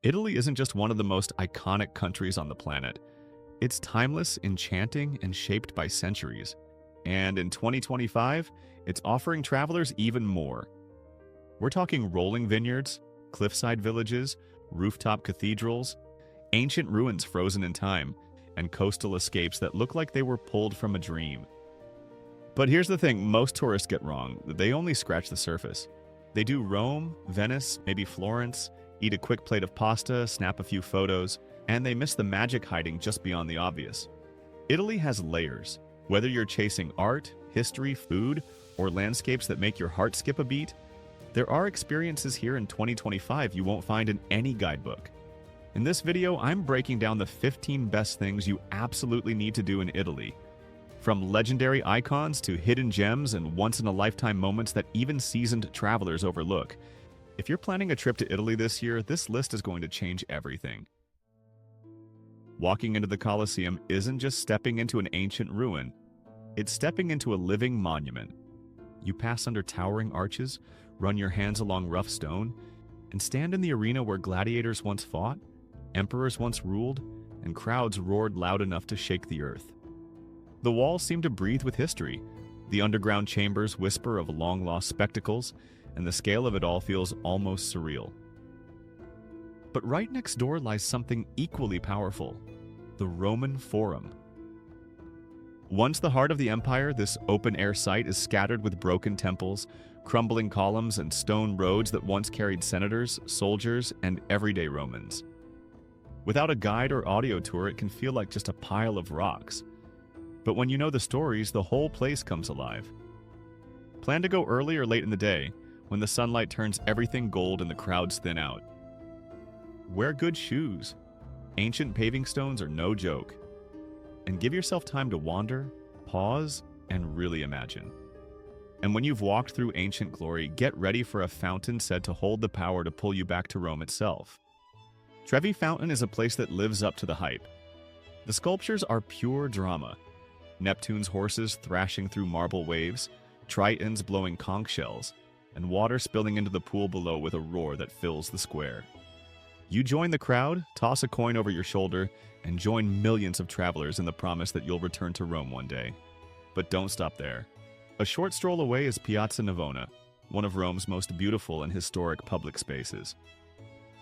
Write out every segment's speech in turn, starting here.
Italy isn't just one of the most iconic countries on the planet. It's timeless, enchanting, and shaped by centuries. And in 2025, it's offering travelers even more. We're talking rolling vineyards, cliffside villages, rooftop cathedrals, ancient ruins frozen in time, and coastal escapes that look like they were pulled from a dream. But here's the thing most tourists get wrong. They only scratch the surface. They do Rome, Venice, maybe Florence, eat a quick plate of pasta, snap a few photos, and they miss the magic hiding just beyond the obvious. Italy has layers. Whether you're chasing art, history, food, or landscapes that make your heart skip a beat, there are experiences here in 2025 you won't find in any guidebook. In this video, I'm breaking down the 15 best things you absolutely need to do in Italy. From legendary icons to hidden gems and once-in-a-lifetime moments that even seasoned travelers overlook. If you're planning a trip to Italy this year, this list is going to change everything. Walking into the Colosseum isn't just stepping into an ancient ruin. It's stepping into a living monument. You pass under towering arches, run your hands along rough stone, and stand in the arena where gladiators once fought, emperors once ruled, and crowds roared loud enough to shake the earth. The walls seem to breathe with history. The underground chambers whisper of long-lost spectacles, and the scale of it all feels almost surreal. But right next door lies something equally powerful: the Roman Forum. Once the heart of the empire, this open-air site is scattered with broken temples, crumbling columns, and stone roads that once carried senators, soldiers, and everyday Romans. Without a guide or audio tour, it can feel like just a pile of rocks. But when you know the stories, the whole place comes alive. Plan to go early or late in the day, when the sunlight turns everything gold and the crowds thin out. Wear good shoes. Ancient paving stones are no joke. And give yourself time to wander, pause, and really imagine. And when you've walked through ancient glory, get ready for a fountain said to hold the power to pull you back to Rome itself. Trevi Fountain is a place that lives up to the hype. The sculptures are pure drama. Neptune's horses thrashing through marble waves, tritons blowing conch shells, and water spilling into the pool below with a roar that fills the square. You join the crowd, toss a coin over your shoulder, and join millions of travelers in the promise that you'll return to Rome one day. But don't stop there. A short stroll away is Piazza Navona, one of Rome's most beautiful and historic public spaces.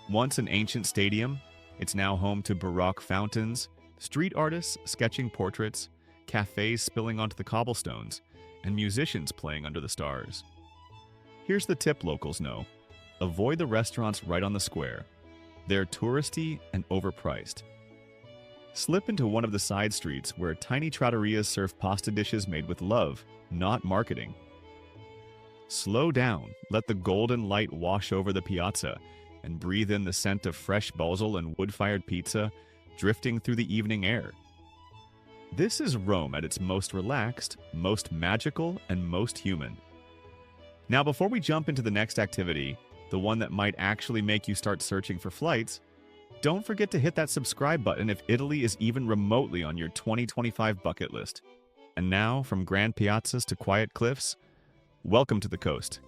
Once an ancient stadium, it's now home to Baroque fountains, street artists sketching portraits, cafes spilling onto the cobblestones, and musicians playing under the stars. Here's the tip locals know: avoid the restaurants right on the square. They're touristy and overpriced. Slip into one of the side streets where tiny trattorias serve pasta dishes made with love, not marketing. Slow down, let the golden light wash over the piazza, and breathe in the scent of fresh basil and wood-fired pizza drifting through the evening air. This is Rome at its most relaxed, most magical, and most human. Now, before we jump into the next activity, the one that might actually make you start searching for flights, don't forget to hit that subscribe button if Italy is even remotely on your 2025 bucket list. And now, from grand piazzas to quiet cliffs, welcome to the coast.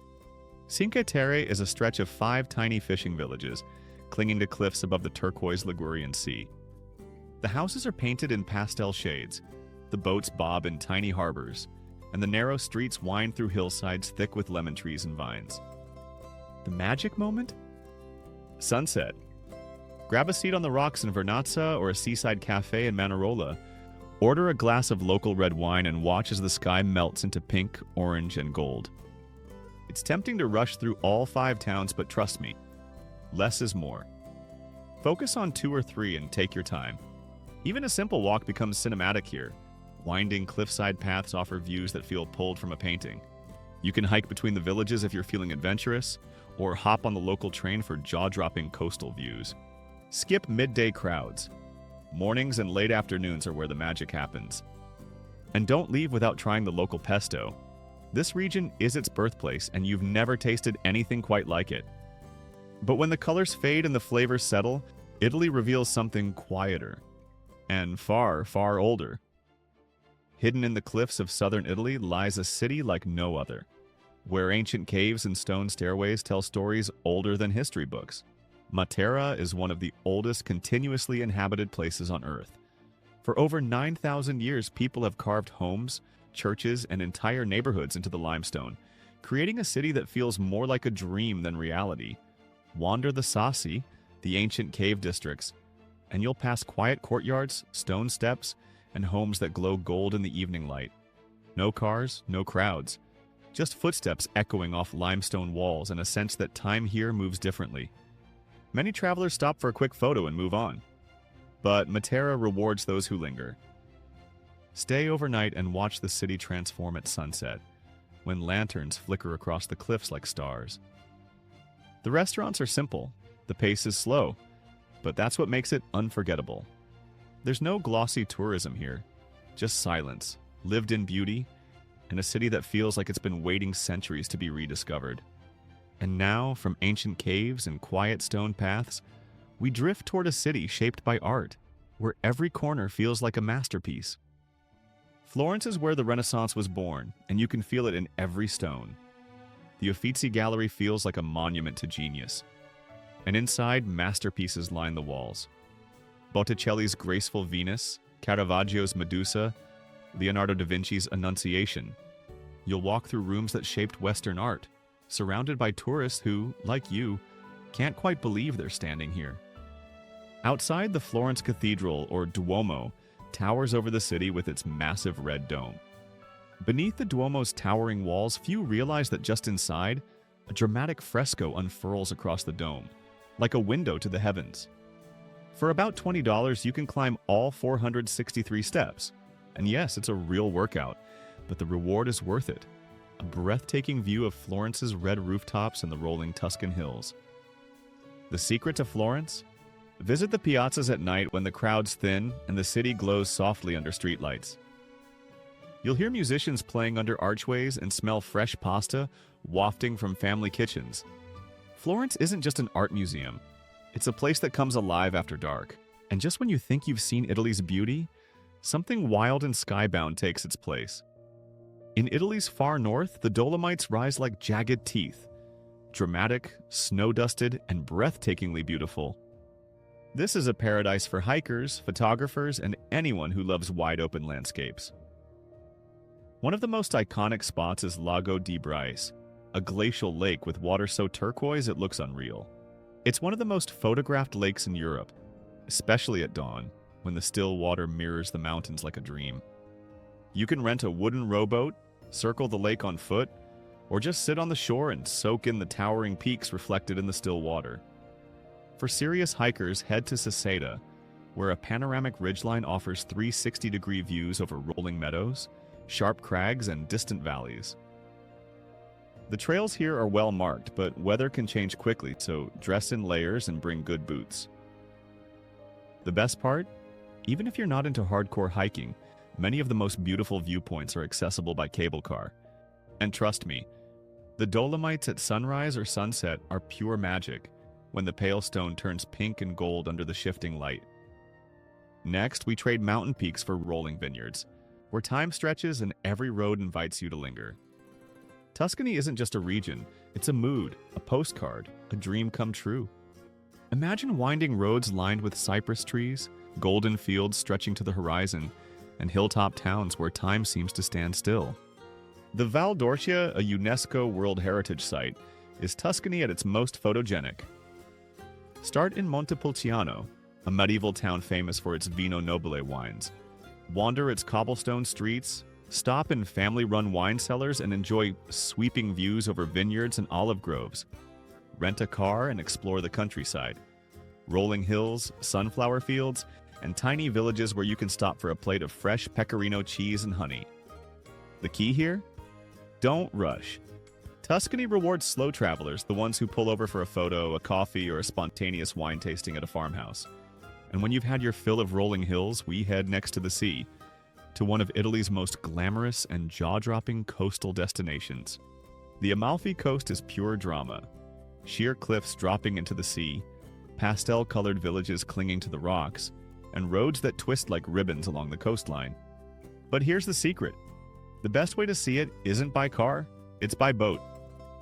Cinque Terre is a stretch of 5 tiny fishing villages, clinging to cliffs above the turquoise Ligurian Sea. The houses are painted in pastel shades, the boats bob in tiny harbors, and the narrow streets wind through hillsides thick with lemon trees and vines. The magic moment? Sunset. Grab a seat on the rocks in Vernazza or a seaside cafe in Manarola. Order a glass of local red wine and watch as the sky melts into pink, orange, and gold. It's tempting to rush through all 5 towns, but trust me, less is more. Focus on 2 or 3 and take your time. Even a simple walk becomes cinematic here. Winding cliffside paths offer views that feel pulled from a painting. You can hike between the villages if you're feeling adventurous, or hop on the local train for jaw-dropping coastal views. Skip midday crowds. Mornings and late afternoons are where the magic happens. And don't leave without trying the local pesto. This region is its birthplace, and you've never tasted anything quite like it. But when the colors fade and the flavors settle, Italy reveals something quieter. And far, far older. Hidden in the cliffs of southern Italy lies a city like no other, where ancient caves and stone stairways tell stories older than history books. Matera is one of the oldest continuously inhabited places on Earth. For over 9,000 years, people have carved homes, churches, and entire neighborhoods into the limestone, creating a city that feels more like a dream than reality. Wander the Sassi, the ancient cave districts, and you'll pass quiet courtyards, stone steps, and homes that glow gold in the evening light. No cars, no crowds, just footsteps echoing off limestone walls and a sense that time here moves differently. Many travelers stop for a quick photo and move on, but Matera rewards those who linger. Stay overnight and watch the city transform at sunset, when lanterns flicker across the cliffs like stars. The restaurants are simple, the pace is slow, but that's what makes it unforgettable. There's no glossy tourism here, just silence, lived-in beauty, and a city that feels like it's been waiting centuries to be rediscovered. And now, from ancient caves and quiet stone paths, we drift toward a city shaped by art, where every corner feels like a masterpiece. Florence is where the Renaissance was born, and you can feel it in every stone. The Uffizi gallery feels like a monument to genius, and inside, masterpieces line the walls. Botticelli's graceful Venus, Caravaggio's Medusa, Leonardo da Vinci's Annunciation. You'll walk through rooms that shaped Western art, surrounded by tourists who, like you, can't quite believe they're standing here. Outside, the Florence Cathedral, or Duomo, towers over the city with its massive red dome. Beneath the Duomo's towering walls, few realize that just inside, a dramatic fresco unfurls across the dome, like a window to the heavens. For about $20, you can climb all 463 steps. And yes, it's a real workout, but the reward is worth it. A breathtaking view of Florence's red rooftops and the rolling Tuscan hills. The secret to Florence? Visit the piazzas at night when the crowds thin and the city glows softly under streetlights. You'll hear musicians playing under archways and smell fresh pasta wafting from family kitchens. Florence isn't just an art museum. It's a place that comes alive after dark. And just when you think you've seen Italy's beauty, something wild and skybound takes its place. In Italy's far north, the Dolomites rise like jagged teeth. Dramatic, snow-dusted, and breathtakingly beautiful. This is a paradise for hikers, photographers, and anyone who loves wide-open landscapes. One of the most iconic spots is Lago di Braies, a glacial lake with water so turquoise it looks unreal. It's one of the most photographed lakes in Europe, especially at dawn, when the still water mirrors the mountains like a dream. You can rent a wooden rowboat, circle the lake on foot, or just sit on the shore and soak in the towering peaks reflected in the still water. For serious hikers, head to Seceda, where a panoramic ridgeline offers 360-degree views over rolling meadows, sharp crags, and distant valleys. The trails here are well marked, but weather can change quickly, so dress in layers and bring good boots. The best part? Even if you're not into hardcore hiking, many of the most beautiful viewpoints are accessible by cable car. And trust me, the Dolomites at sunrise or sunset are pure magic when the pale stone turns pink and gold under the shifting light. Next, we trade mountain peaks for rolling vineyards, where time stretches and every road invites you to linger. Tuscany isn't just a region, it's a mood, a postcard, a dream come true. Imagine winding roads lined with cypress trees, golden fields stretching to the horizon, and hilltop towns where time seems to stand still. The Val d'Orcia, a UNESCO World Heritage Site, is Tuscany at its most photogenic. Start in Montepulciano, a medieval town famous for its Vino Nobile wines. Wander its cobblestone streets, stop in family-run wine cellars, and enjoy sweeping views over vineyards and olive groves. Rent a car and explore the countryside. Rolling hills, sunflower fields, and tiny villages where you can stop for a plate of fresh pecorino cheese and honey. The key here? Don't rush. Tuscany rewards slow travelers, the ones who pull over for a photo, a coffee, or a spontaneous wine tasting at a farmhouse. And when you've had your fill of rolling hills, we head next to the sea, to one of Italy's most glamorous and jaw-dropping coastal destinations. The Amalfi coast is pure drama. Sheer cliffs dropping into the sea, pastel-colored villages clinging to the rocks, and roads that twist like ribbons along the coastline. But here's the secret. The best way to see it isn't by car, it's by boat.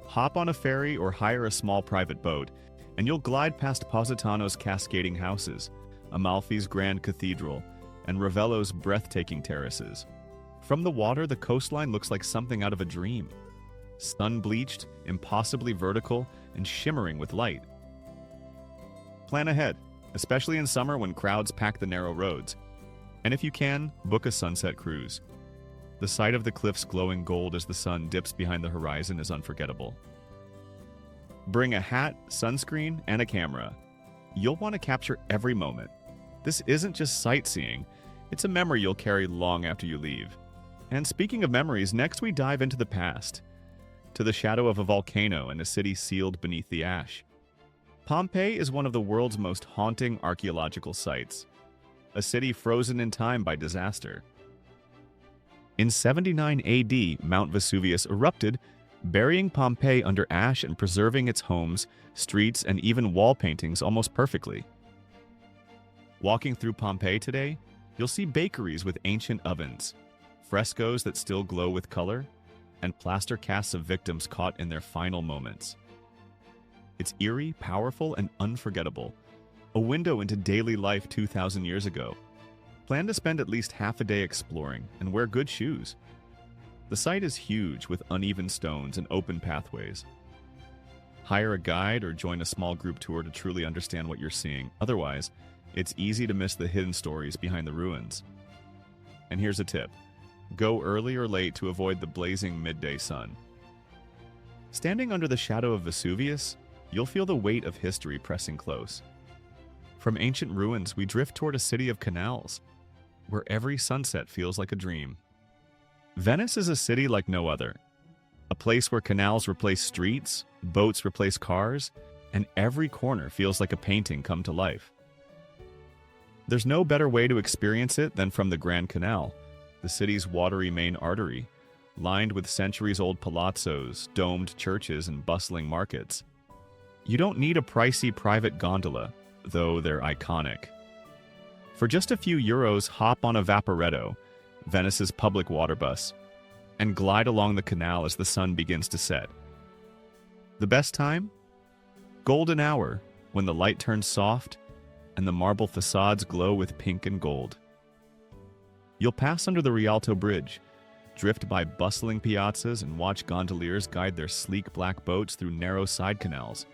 Hop on a ferry or hire a small private boat, and you'll glide past Positano's cascading houses, Amalfi's grand cathedral, and Ravello's breathtaking terraces. From the water, the coastline looks like something out of a dream. Sun-bleached, impossibly vertical, and shimmering with light. Plan ahead, especially in summer when crowds pack the narrow roads. And if you can, book a sunset cruise. The sight of the cliffs glowing gold as the sun dips behind the horizon is unforgettable. Bring a hat, sunscreen, and a camera. You'll want to capture every moment. This isn't just sightseeing, it's a memory you'll carry long after you leave. And speaking of memories, next we dive into the past, to the shadow of a volcano and a city sealed beneath the ash. Pompeii is one of the world's most haunting archaeological sites, a city frozen in time by disaster. In 79 AD, Mount Vesuvius erupted, burying Pompeii under ash and preserving its homes, streets, and even wall paintings almost perfectly. Walking through Pompeii today, you'll see bakeries with ancient ovens, frescoes that still glow with color, and plaster casts of victims caught in their final moments. It's eerie, powerful, and unforgettable, a window into daily life 2,000 years ago. Plan to spend at least half a day exploring and wear good shoes. The site is huge with uneven stones and open pathways. Hire a guide or join a small group tour to truly understand what you're seeing. Otherwise, it's easy to miss the hidden stories behind the ruins. And here's a tip. Go early or late to avoid the blazing midday sun. Standing under the shadow of Vesuvius, you'll feel the weight of history pressing close. From ancient ruins, we drift toward a city of canals, where every sunset feels like a dream. Venice is a city like no other, a place where canals replace streets, boats replace cars, and every corner feels like a painting come to life. There's no better way to experience it than from the Grand Canal, the city's watery main artery, lined with centuries-old palazzos, domed churches, and bustling markets. You don't need a pricey private gondola, though they're iconic. For just a few euros, hop on a Vaporetto, Venice's public water bus, and glide along the canal as the sun begins to set. The best time? Golden hour, when the light turns soft and the marble facades glow with pink and gold. You'll pass under the Rialto Bridge, drift by bustling piazzas, and watch gondoliers guide their sleek black boats through narrow side canals.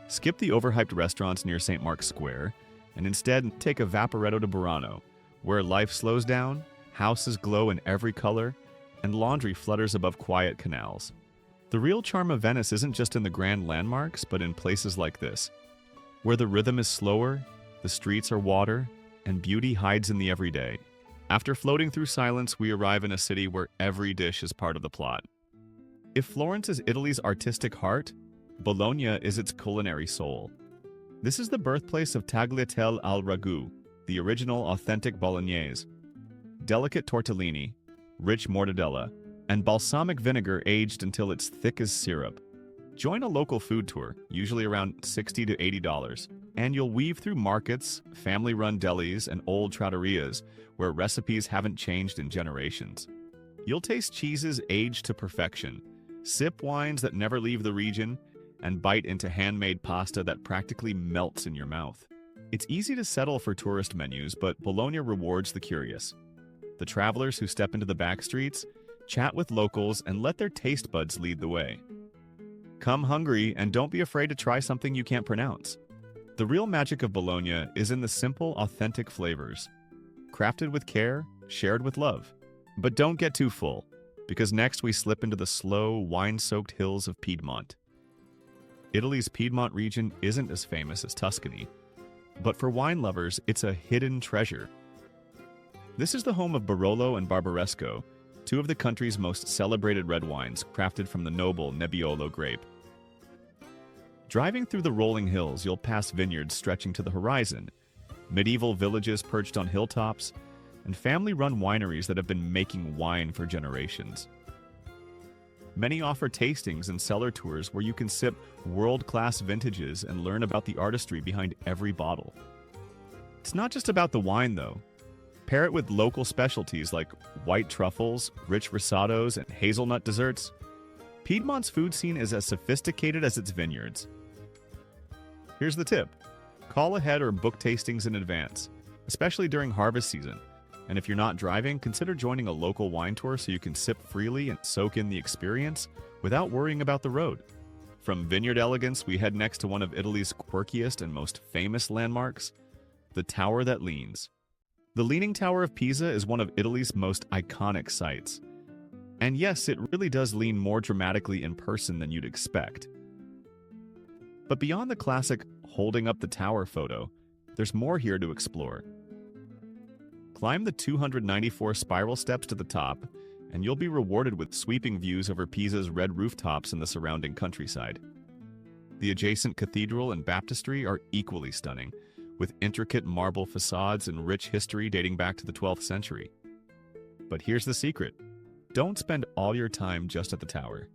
Skip the overhyped restaurants near St. Mark's Square, and instead take a Vaporetto to Burano, where life slows down, houses glow in every color, and laundry flutters above quiet canals. The real charm of Venice isn't just in the grand landmarks, but in places like this, where the rhythm is slower, the streets are water, and beauty hides in the everyday. After floating through silence, we arrive in a city where every dish is part of the plot. If Florence is Italy's artistic heart, Bologna is its culinary soul. This is the birthplace of tagliatelle al ragù, the original authentic bolognese. Delicate tortellini, rich mortadella, and balsamic vinegar aged until it's thick as syrup. Join a local food tour, usually around $60 to $80, and you'll weave through markets, family-run delis, and old trattorias where recipes haven't changed in generations. You'll taste cheeses aged to perfection, sip wines that never leave the region, and bite into handmade pasta that practically melts in your mouth. It's easy to settle for tourist menus, but Bologna rewards the curious. The travelers who step into the back streets, chat with locals, and let their taste buds lead the way. Come hungry, and don't be afraid to try something you can't pronounce. The real magic of Bologna is in the simple, authentic flavors. Crafted with care, shared with love. But don't get too full, because next we slip into the slow, wine-soaked hills of Piedmont. Italy's Piedmont region isn't as famous as Tuscany, but for wine lovers, it's a hidden treasure. This is the home of Barolo and Barbaresco, two of the country's most celebrated red wines crafted from the noble Nebbiolo grape. Driving through the rolling hills, you'll pass vineyards stretching to the horizon, medieval villages perched on hilltops, and family-run wineries that have been making wine for generations. Many offer tastings and cellar tours where you can sip world-class vintages and learn about the artistry behind every bottle. It's not just about the wine, though. Pair it with local specialties like white truffles, rich risottos, and hazelnut desserts. Piedmont's food scene is as sophisticated as its vineyards. Here's the tip. Call ahead or book tastings in advance, especially during harvest season. And if you're not driving, consider joining a local wine tour so you can sip freely and soak in the experience without worrying about the road. From vineyard elegance, we head next to one of Italy's quirkiest and most famous landmarks, the Tower That Leans. The Leaning Tower of Pisa is one of Italy's most iconic sights. And yes, it really does lean more dramatically in person than you'd expect. But beyond the classic holding up the tower photo, there's more here to explore. Climb the 294 spiral steps to the top, and you'll be rewarded with sweeping views over Pisa's red rooftops and the surrounding countryside. The adjacent cathedral and baptistry are equally stunning, with intricate marble facades and rich history dating back to the 12th century. But here's the secret. Don't spend all your time just at the tower.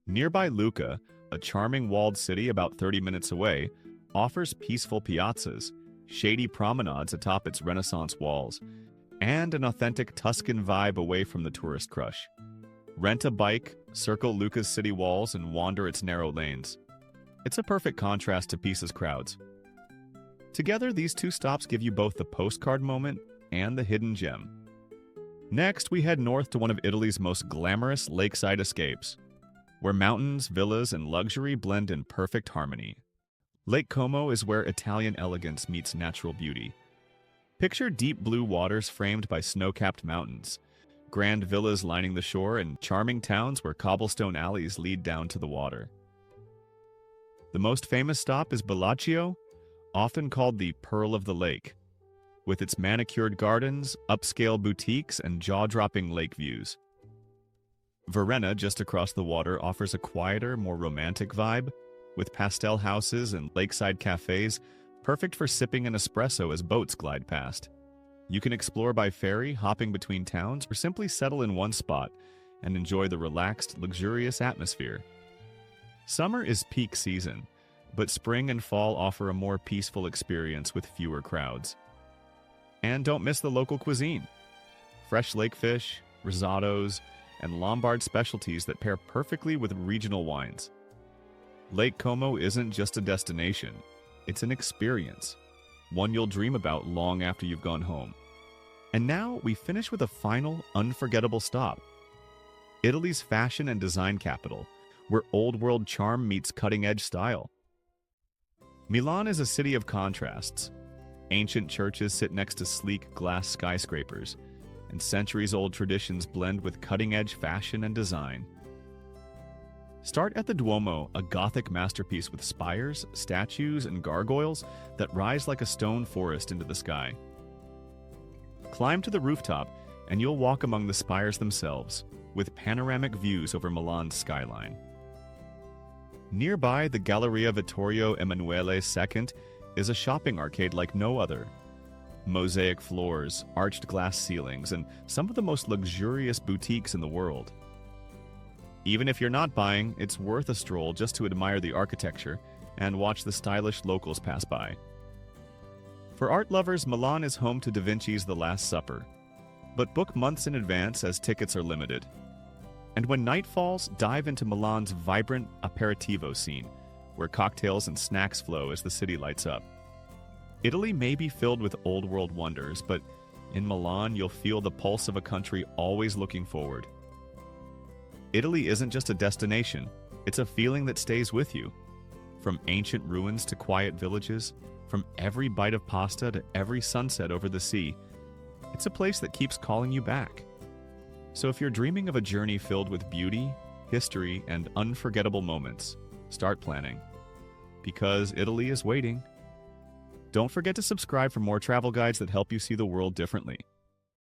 Nearby Lucca, a charming walled city about 30 minutes away, offers peaceful piazzas, shady promenades atop its Renaissance walls, and an authentic Tuscan vibe away from the tourist crush. Rent a bike, circle Lucca's city walls, and wander its narrow lanes. It's a perfect contrast to Pisa's crowds. Together, these two stops give you both the postcard moment and the hidden gem. Next, we head north to one of Italy's most glamorous lakeside escapes, where mountains, villas, and luxury blend in perfect harmony. Lake Como is where Italian elegance meets natural beauty. Picture deep blue waters framed by snow-capped mountains, grand villas lining the shore, and charming towns where cobblestone alleys lead down to the water. The most famous stop is Bellagio, often called the Pearl of the Lake, with its manicured gardens, upscale boutiques, and jaw-dropping lake views. Varenna, just across the water, offers a quieter, more romantic vibe, with pastel houses and lakeside cafes, perfect for sipping an espresso as boats glide past. You can explore by ferry, hopping between towns, or simply settle in one spot and enjoy the relaxed, luxurious atmosphere. Summer is peak season, but spring and fall offer a more peaceful experience with fewer crowds. And don't miss the local cuisine. Fresh lake fish, risottos, and Lombard specialties that pair perfectly with regional wines. Lake Como isn't just a destination, it's an experience, one you'll dream about long after you've gone home. And now we finish with a final, unforgettable stop. Italy's fashion and design capital, where old-world charm meets cutting-edge style. Milan is a city of contrasts. Ancient churches sit next to sleek glass skyscrapers, and centuries-old traditions blend with cutting-edge fashion and design. Start at the Duomo, a Gothic masterpiece with spires, statues, and gargoyles that rise like a stone forest into the sky. Climb to the rooftop, and you'll walk among the spires themselves, with panoramic views over Milan's skyline. Nearby, the Galleria Vittorio Emanuele II is a shopping arcade like no other. Mosaic floors, arched glass ceilings, and some of the most luxurious boutiques in the world. Even if you're not buying, it's worth a stroll just to admire the architecture and watch the stylish locals pass by. For art lovers, Milan is home to Da Vinci's The Last Supper, but book months in advance as tickets are limited. And when night falls, dive into Milan's vibrant aperitivo scene, where cocktails and snacks flow as the city lights up. Italy may be filled with old-world wonders, but in Milan you'll feel the pulse of a country always looking forward. Italy isn't just a destination, it's a feeling that stays with you. From ancient ruins to quiet villages, from every bite of pasta to every sunset over the sea, it's a place that keeps calling you back. So if you're dreaming of a journey filled with beauty, history, and unforgettable moments, start planning. Because Italy is waiting. Don't forget to subscribe for more travel guides that help you see the world differently.